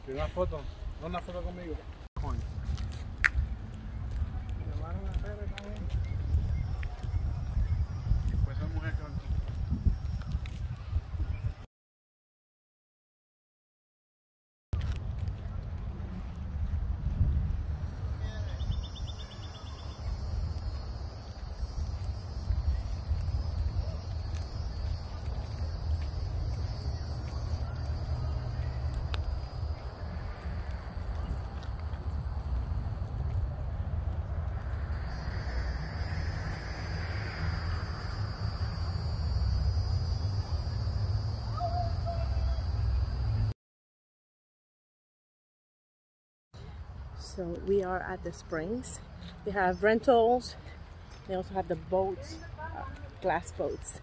Una foto, una foto conmigo. Coño. Me llamaron a Pérez también. Pues esa mujer que va aquí. So we are at the springs. They have rentals. They also have the boats, glass boats.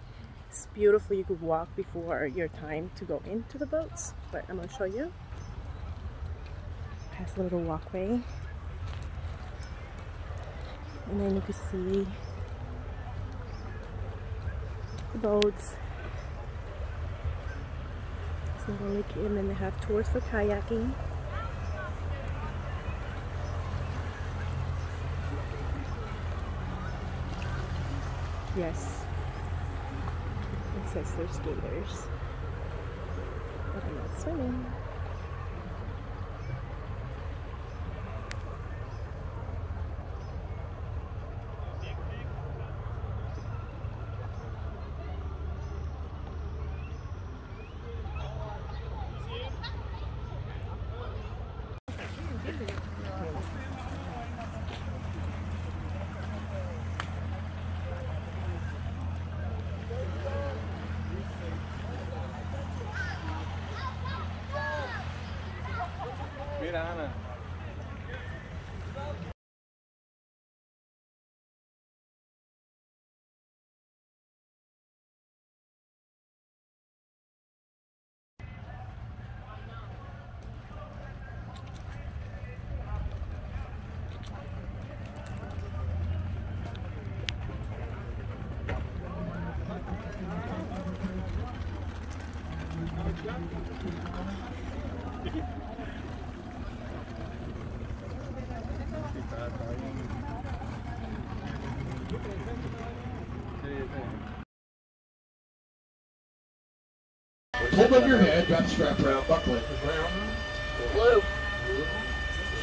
It's beautiful. You could walk before your time to go into the boats, but I'm gonna show you. It has a little walkway, and then you can see the boats. So and then they have tours for kayaking. Yes, it says they're skaters, but I'm not swimming. Mira, Ana. Hold above your head, got the strap around, buckle it. Blue.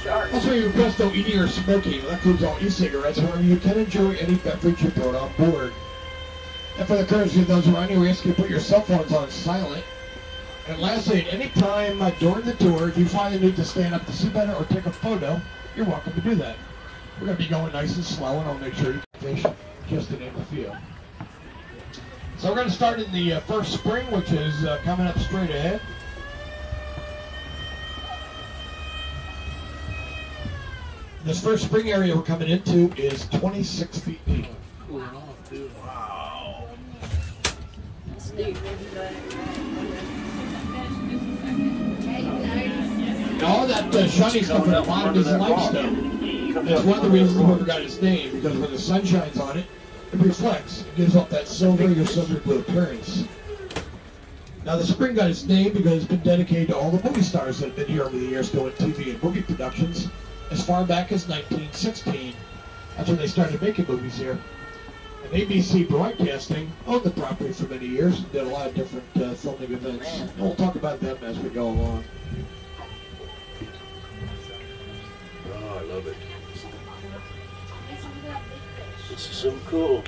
Shark. Also, you request no eating or smoking. That includes all e-cigarettes. However, you can enjoy any beverage you brought on board. And for the courtesy of those around you, we ask you to put your cell phones on silent. And lastly, at any time during the tour, if you find the need to stand up to see better or take a photo, you're welcome to do that. We're going to be going nice and slow, and I'll make sure you fish just to name a few. So we're going to start in the first spring, which is coming up straight ahead. This first spring area we're coming into is 26 feet deep. Wow. All that shiny stuff at the bottom is limestone. That's one of the reasons whoever got its name, because when the sun shines on it, it reflects. It gives off that silvery or silver blue appearance. Now the spring got its name because it's been dedicated to all the movie stars that have been here over the years doing TV and movie productions as far back as 1916. That's when they started making movies here. And ABC Broadcasting owned the property for many years and did a lot of different filming events. And we'll talk about them as we go along. Oh, I love it. This is so cool.